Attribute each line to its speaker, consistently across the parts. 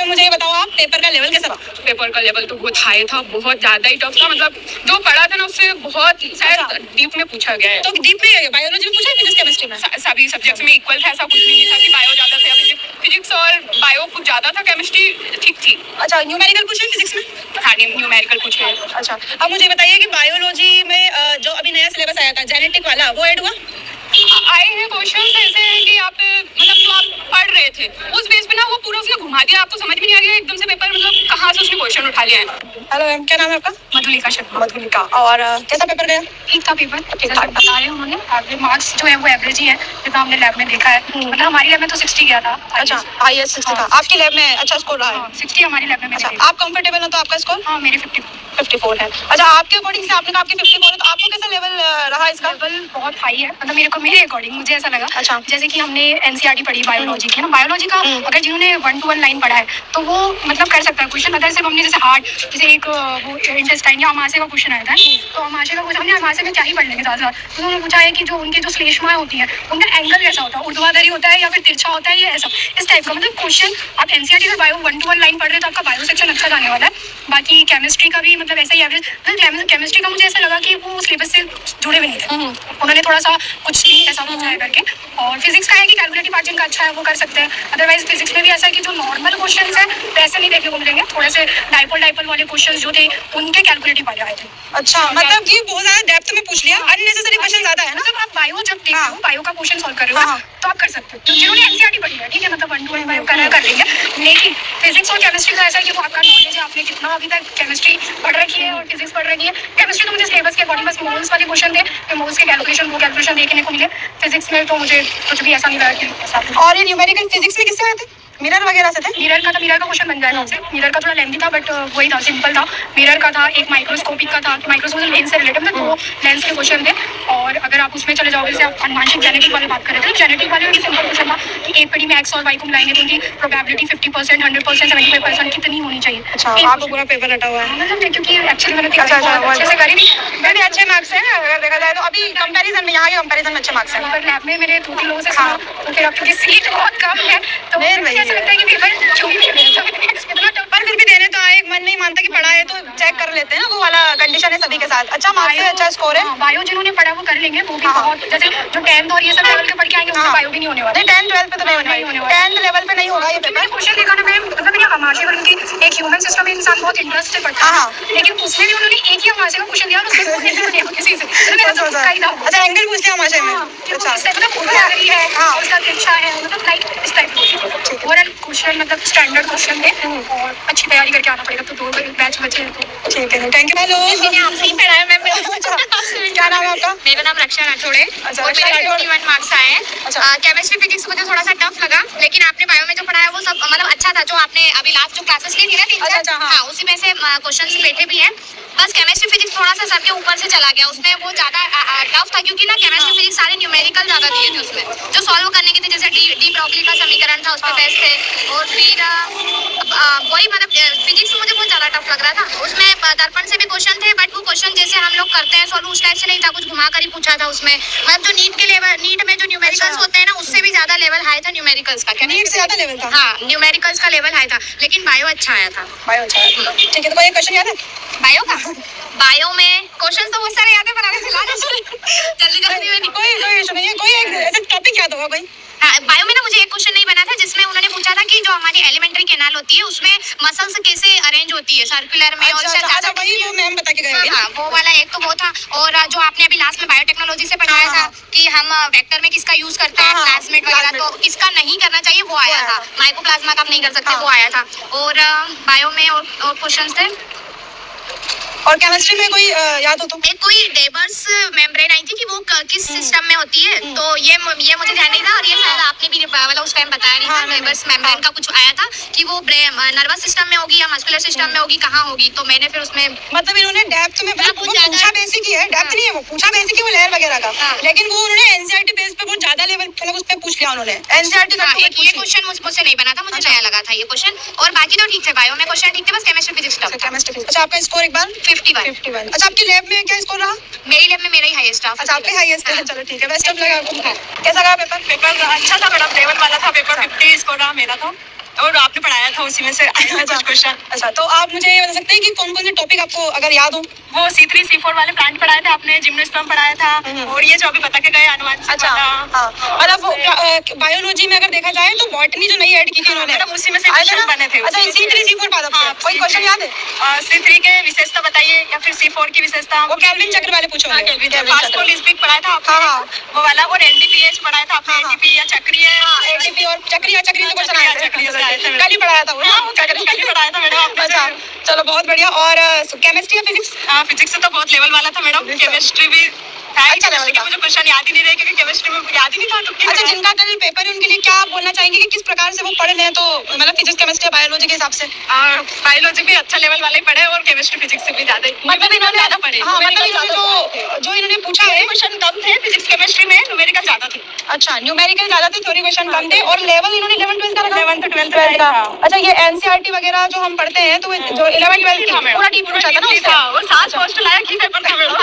Speaker 1: तो मुझे ये बताओ आप पेपर का लेवल कैसा रहा?
Speaker 2: पेपर का लेवल तो बहुत हाई था, बहुत ज्यादा ही टफ था। मतलब जो पढ़ा था ना उससे बहुत शायद डीप में पूछा गया है।
Speaker 1: तो डीप में बायोलॉजी में पूछा, फिजिक्स केमिस्ट्री में?
Speaker 2: सभी सब्जेक्ट्स में इक्वल था, ऐसा कुछ भी नहीं था कि बायो ज्यादा था या फिजिक्स और बायो कुछ ज्यादा था, केमिस्ट्री ठीक थी।
Speaker 1: अच्छा, न्यूमेरिकल पूछे फिजिक्स में?
Speaker 2: हाँ, न्यूमेरिकल पूछे।
Speaker 1: अच्छा, अब मुझे बताइए कि बायोलॉजी में जो अभी नया सिलेबस आया था जेनेटिक वाला, वो ऐड हुआ?
Speaker 2: आए हैं क्वेश्चन ऐसे हैं कि आप मतलब जो आप पढ़ रहे थे उस बेस पे ना वो पूरा उसने घुमा दिया, आपको समझ में नहीं आ रही है एकदम से पेपर मतलब कहाँ से उसने क्वेश्चन उठा लिया है।
Speaker 1: हेलो मैम, क्या नाम है आपका?
Speaker 2: मधुलिका शर्मा।
Speaker 1: मधुलिका। और कैसा पेपर गया?
Speaker 2: ठीक था पेपर, ठीक ठाक बता रहे हैं उन्होंने। एवरेज मार्क्स जो है वो एवरेज ही है जितना हमने लैब में देखा है। मतलब हमारी लैब में तो 60 गया था।
Speaker 1: अच्छा, IS 60 था। आपकी लैब में अच्छा स्कोर रहा है?
Speaker 2: 60 हमारी लैब में।
Speaker 1: अच्छा, आप कंफर्टेबल हो तो आपका स्कोर?
Speaker 2: हाँ, मेरे
Speaker 1: 54 है। अच्छा, आपके अकॉर्डिंग से आपने कहा आपके 54 है, तो आपको कैसा लेवल रहा इसका?
Speaker 2: लेवल बहुत हाई है, मतलब मेरे अकॉर्डिंग मुझे ऐसा लगा।
Speaker 1: अच्छा,
Speaker 2: जैसे कि हमने NCERT पढ़ी बायोलॉजी की ना, बायोलॉजी का अगर जिन्होंने 1 to 1 लाइन पढ़ा है तो वो मतलब कर सकता है क्वेश्चन। अगर सिर्फ हमने जैसे हार्ट, जैसे एक वो इंटेस्टाइन या अमाशय का क्वेश्चन आया था, तो अमाशय का क्वेश्चन हमने अमाशय में क्या ही पढ़ लेंगे ज़्यादा। तो उन्होंने पूछा है कि जो उनके जो श्लेष्माएं होती है उनका एंगल कैसा होता है, ऊर्ध्वाधरी होता है या फिर तिरछा होता है, या ऐसा इस टाइप का मतलब क्वेश्चन। आप NCERT का बायो 1 to 1 लाइन पढ़ रहे हो तो आपका बायो सेक्शन अच्छा जाने वाला है। बाकी केमिस्ट्री का भी मतलब ऐसा ही एवरेज। केमिस्ट्री का मुझे ऐसा लगा कि वो सिलेबस से जुड़े भी नहीं थे, उन्होंने थोड़ा सा कुछ भी ऐसा पूछा है करके। और फिजिक्स का है कि कैलकुलेटिव पार्ट जिनका अच्छा है वो कर सकते हैं। अदरवाइज फिजिक्स में भी ऐसा है कि जो नॉर्मल क्वेश्चन है वैसे नहीं देखने को मिलेंगे, थोड़े से डाइपोल वाले क्वेश्चन जो थे उनके कैलकुलेटिव वाले आए थे।
Speaker 1: अच्छा, मतलब कि बहुत ज्यादा डेप्थ में पूछ लिया, अननेसेसरी क्वेश्चन ज्यादा है ना?
Speaker 2: मतलब आप बायो जब देख रहे हो, बायो का क्वेश्चन सॉल्व कर रहे हो तो आप कर सकते हो। जिन्होंने NCERT पढ़ी है, ठीक है, मतलब 1 to 1 बायो कर लेंगे। लेकिन फिजिक्स और केमिस्ट्री का ऐसा है कि वो आपका नॉलेज है, आपने कितना अभी तक केमिस्ट्री पढ़ रखी है और फिजिक्स पढ़ रखी है। केमिस्ट्री तो मुझे सिलेबस के अकॉर्डिंग बस मोल्स वाले क्वेश्चन थे, मोल्स के कैलकुलेशन देखने को मिले। फिजिक्स में तो मुझे कुछ भी ऐसा नहीं लगा कि ऐसा।
Speaker 1: और ये न्यूमेरिकल फिजिक्स में किससे आए थे? मिरर वगैरह से थे?
Speaker 2: मिरर का क्वेश्चन बन जाएगा आपसे। मिरर का थोड़ा लेंथी था बट वही था, सिंपल था। मिरर का था, एक माइक्रोस्कोपिक का था, माइक्रोस्कोपिक लेंस से रिलेटेड, मतलब 2 लेंस के क्वेश्चन थे। और अगर आप उसमें चले जाओगे, जैसे आप अनुवांशिक जेनेटिक वाले बात कर रहे थे, जेनेटिक वाले में सिंपल क्वेश्चन था कि एक पीढ़ी में X और Y को मिलाएंगे तो उनकी प्रोबेबिलिटी 50%, 100%, 75% कितनी होनी चाहिए।
Speaker 1: अच्छा, आपको पूरा पेपर रटा हुआ है?
Speaker 2: मतलब क्योंकि एक्चुअली मैंने अच्छे से करी थी,
Speaker 1: मैंने अच्छे मार्क्स हैं अगर देखा जाए तो। अभी कंपैरिजन में, यहाँ के कंपैरिजन में अच्छे मार्क्स हैं।
Speaker 2: पर लैब में मेरे 2-3 लोगों से सुना, तो फिर अब क्योंकि सीट बहुत कम है तो मुझे ऐसा लगता है कि पेपर जो भी
Speaker 1: पर फिर भी देने तो आए, मन नहीं मानता कि पढ़ा है तो चेक कर लेते हैं ना, वो वाला कंडीशन है सभी के साथ। अच्छा मार्क्स है, अच्छा स्कोर है।
Speaker 2: बायो जिन्होंने पढ़ा वो कर लेंगे, वो भी बहुत, जैसे जो 10th और ये सब लेवल के पढ़ के आएंगे उससे बायो भी नहीं होने वाला।
Speaker 1: नहीं, 10th 12th पे तो नहीं होने वाला, 10th लेवल पे नहीं होगा ये पेपर।
Speaker 2: क्वेश्चन देखा ना मैम, मतलब मैंने अमाशय पर उनकी एक ह्यूमन सिस्टम में इंसान बहुत इंटरेस्ट से पढ़ता है, लेकिन उसमें भी उन्होंने एक ही अमाशय का क्वेश्चन दिया और उसमें कोई नहीं बनेगा किसी से।
Speaker 1: अच्छा, एंगल पूछ लिया अमाशय में। अच्छा,
Speaker 2: मतलब ऊर्ध्वाधरी है, उसका तिरछा है, मतलब लाइक इस टाइप का ओवरऑल क्वेश्चन, मतलब स्टैंडर्ड क्वेश्चन थे। और अच्छी तैयारी करके आना पड़ेगा, तो 2 बैच बचे हैं तो
Speaker 1: ठीक है, थैंक यू। हेलो,
Speaker 2: मैंने आपसे ही पढ़ा है मैम।
Speaker 1: क्या नाम है आपका?
Speaker 2: मेरा नाम रक्षा राठौड़ है और मेरे 51 मार्क्स आए हैं। केमिस्ट्री फिजिक्स मुझे थोड़ा सा टफ लगा, लेकिन आपने बायो में जो पढ़ाया वो सब मतलब अच्छा था। जो आपने अभी लास्ट जो क्लासेस ली थी ना 3-4, हाँ, उसी में से क्वेश्चंस बैठे भी हैं। बस केमिस्ट्री फिजिक्स थोड़ा सा सर के ऊपर से चला गया, उसमें वो ज्यादा टफ था क्योंकि ना केमिस्ट्री फिजिक्स सारे न्यूमेरिकल ज्यादा दिए थे उसमें, जो सॉल्व करने के थे, जैसे डी ब्रोगली का समीकरण था उस पर बेस्ट थे। और फिर वही मतलब फिजिक्स मुझे बहुत ज्यादा टफ लग रहा था। उसमें दर्पण से भी क्वेश्चन थे बट वो क्वेश्चन जैसे हम लोग करते हैं सॉल्व उस टाइप से नहीं था, कुछ घुमा कर ही पूछा था उसमें। मतलब जो नीट में जो न्यूमेरिकल्स होते हैं ना उससे भी ज्यादा लेवल हाई था न्यूमेरिकल्स का।
Speaker 1: नीट से ज्यादा लेवल था?
Speaker 2: हाँ, न्यूमेरिकल्स का लेवल हाई था, लेकिन बायो अच्छा आया था।
Speaker 1: बायो अच्छा है, ठीक है। तो कोई क्वेश्चन याद है
Speaker 2: बायो का? बायो में क्वेश्चन तो बहुत सारे याद है पर आगे चला जल्दी में नहीं।
Speaker 1: कोई इशू नहीं है, कोई एक ऐसा टॉपिक याद होगा कोई?
Speaker 2: हाँ, बायो में ना मुझे एक क्वेश्चन नहीं बना था जिसमें उन्होंने पूछा था कि जो हमारी एलिमेंट्री कैनाल होती है उसमें मसल्स कैसे अरेंज होती है सर्कुलर में।
Speaker 1: अच्छा, वही वो मैम बता के गए।
Speaker 2: हाँ, वो वाला एक तो वो था। और जो आपने अभी लास्ट में बायोटेक्नोलॉजी से पढ़ाया था कि हम वेक्टर में किसका यूज करते हैं, प्लाज्मिड वगैरह, तो किसका नहीं करना चाहिए वो आया था। माइकोप्लाज्मा का आप नहीं कर सकते, वो आया था। और बायो में और क्वेश्चन थे।
Speaker 1: और केमिस्ट्री में कोई याद हो तो?
Speaker 2: एक कोई डेबर्स मेम्ब्रेन आई थी कि वो किस सिस्टम में होती है, तो ये मुझे ध्यान नहीं था। और ये शायद आपने भी वाला उस टाइम बताया नहीं था। डेबर्स मेम्ब्रेन का कुछ आया था कि वो नर्वस सिस्टम में होगी या मस्कुलर सिस्टम में होगी, कहाँ होगी, तो मैंने फिर उसमें
Speaker 1: मतलब इन्होंने डेप्थ में पूछा बेसिक ही है, डेप्थ नहीं है, वो पूछा बेसिक ही, वो लेयर वगैरह का, लेकिन वो उन्होंने NCERT बेस पे बहुत ज्यादा लेवल मतलब उस पे पूछ लिया उन्होंने। NCERT का
Speaker 2: ये क्वेश्चन मुझसे नहीं बना था, मुझे नया लगा था ये क्वेश्चन। और बाकी तो ठीक थे, बायो में क्वेश्चन ठीक थे, बस केमिस्ट्री फिजिक्स टफ था।
Speaker 1: अच्छा, आपका स्कोर एक बार
Speaker 2: 51।
Speaker 1: अच्छा, आपकी लैब में क्या स्कोर रहा?
Speaker 2: मेरी लैब में मेरा ही हाईएस्ट था।
Speaker 1: अच्छा, आपके हाईएस्ट है, चलो ठीक है, बेस्ट ऑफ लक आपको। कैसा रहा पेपर?
Speaker 3: पेपर अच्छा था मैडम, लेवल वाला था पेपर। 50 स्कोर रहा मेरा था। और आपने पढ़ाया था उसी में से आए थे कुछ क्वेश्चन।
Speaker 1: अच्छा, तो आप मुझे ये बता सकते हैं कि कौन कौन से टॉपिक आपको अगर याद हो?
Speaker 3: वो C3 C4 वाले प्लांट पढ़ाए थे आपने, जिम्नोस्पर्म पढ़ाया था, और ये जो अभी बता के गए अनुवांशिक।
Speaker 1: अच्छा, हाँ, मतलब बायोलॉजी में अगर देखा जाए तो बॉटनी जो नई ऐड की थी उन्होंने,
Speaker 3: मतलब उसी में से क्वेश्चन बने थे।
Speaker 1: अच्छा, C3 C4 पादप से कोई क्वेश्चन याद है?
Speaker 3: C3 के विशेषता बताइए या फिर C4 की विशेषता।
Speaker 1: वो केल्विन चक्र वाले पूछो।
Speaker 3: फास्फोलिपिड पढ़ाया था आपने।
Speaker 1: हाँ,
Speaker 3: वो वाला, और NDPH पढ़ाया था आपने। NDP या चक्रीय।
Speaker 1: ATP और चक्रीय से क्वेश्चन आए थे, कल ही पढ़ाया था वो।
Speaker 3: कल ही पढ़ाया था मैडम आपने।
Speaker 1: अच्छा, चलो बहुत बढ़िया। और केमिस्ट्री या फिजिक्स?
Speaker 3: फिजिक्स तो बहुत लेवल वाला था मैडम। केमिस्ट्री भी
Speaker 1: अच्छा लेवल का।
Speaker 3: मुझे क्वेश्चन याद ही नहीं रहे क्योंकि केमिस्ट्री में याद ही नहीं था।
Speaker 1: अच्छा, जिनका कल पेपर है उनके लिए क्या आप बोलना चाहेंगे कि किस प्रकार से वो पढ़ लें, तो मतलब फिजिक्स केमिस्ट्री बायोलॉजी के हिसाब से?
Speaker 3: बायोलॉजी भी अच्छा लेवल वाले पढ़े और केमिस्ट्री फिजिक्स से भी ज्यादा,
Speaker 1: मतलब इन्होंने
Speaker 3: ज्यादा पढ़े।
Speaker 1: हाँ, मतलब इन्होंने जो इन्होंने पूछा है
Speaker 3: क्वेश्चन कम थे फिजिक्स केमिस्ट्री में, न्यूमेरिकल ज्यादा थे।
Speaker 1: अच्छा, न्यूमेरिकल ज्यादा थे, थ्योरी क्वेश्चन कम थे, और लेवल इन्होंने 11th 12th का रखा।
Speaker 3: 11th 12th का।
Speaker 1: अच्छा, ये NCERT वगैरह जो हम पढ़ते हैं तो जो 11th 12th की पूरा डीप पूछा था ना उससे?
Speaker 3: वो 7 पोस्ट लाया की पेपर था मैडम।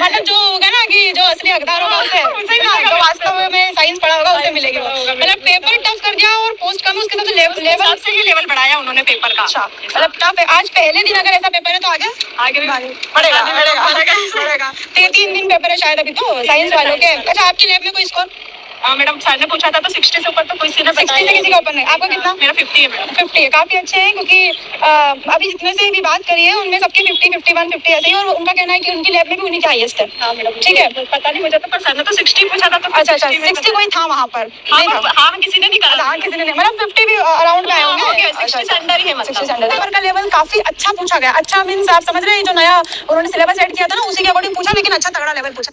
Speaker 1: मतलब जो होगा ना कि जो असली हकदार होगा उसे, जो वास्तव में साइंस पढ़ा होगा उसे मिलेगी वो। मतलब पेपर टफ कर दिया और पोस्ट कम, उसके साथ लेवल
Speaker 3: से ही लेवल बढ़ाया उन्होंने पेपर का।
Speaker 1: अच्छा, मतलब टफ है। आज पहले दिन अगर ऐसा पेपर है तो आगे
Speaker 3: भी
Speaker 1: पड़ेगा। 3 दिन पेपर है शायद अभी तो साइंस वालों के। अच्छा, आपकी लैब में कोई स्कोर?
Speaker 3: मैडम सर ने पूछा था तो 60 से ऊपर तो किसी ने
Speaker 1: 60 से किसी का ऊपर नहीं। आपका कितना?
Speaker 3: मेरा 50 है मैडम।
Speaker 1: 50 है, काफी अच्छे हैं, क्योंकि अभी जितने से भी बात करी है उनमें सबके 50 51 50 ऐसे ही, और उनका कहना है कि उनकी लैब में भी उन्हीं का हाईएस्ट है।
Speaker 3: हाँ मैडम,
Speaker 1: ठीक है,
Speaker 3: पता नहीं मुझे तो, पर सर ने तो 60 पूछा था तो।
Speaker 1: अच्छा 60 कोई था वहाँ पर?
Speaker 3: हाँ, किसी ने नहीं कहा।
Speaker 1: हाँ, किसी ने नहीं, मतलब 50 भी अराउंड में आए होंगे।
Speaker 3: 60 से अंडर ही है,
Speaker 1: 60 से अंडर। पेपर का लेवल काफी अच्छा पूछा गया। अच्छा मीन्स आप समझ रहे हैं जो नया उन्होंने सिलेबस ऐड किया था ना उसी के अकॉर्डिंग पूछा, लेकिन अच्छा तगड़ा लेवल पूछा।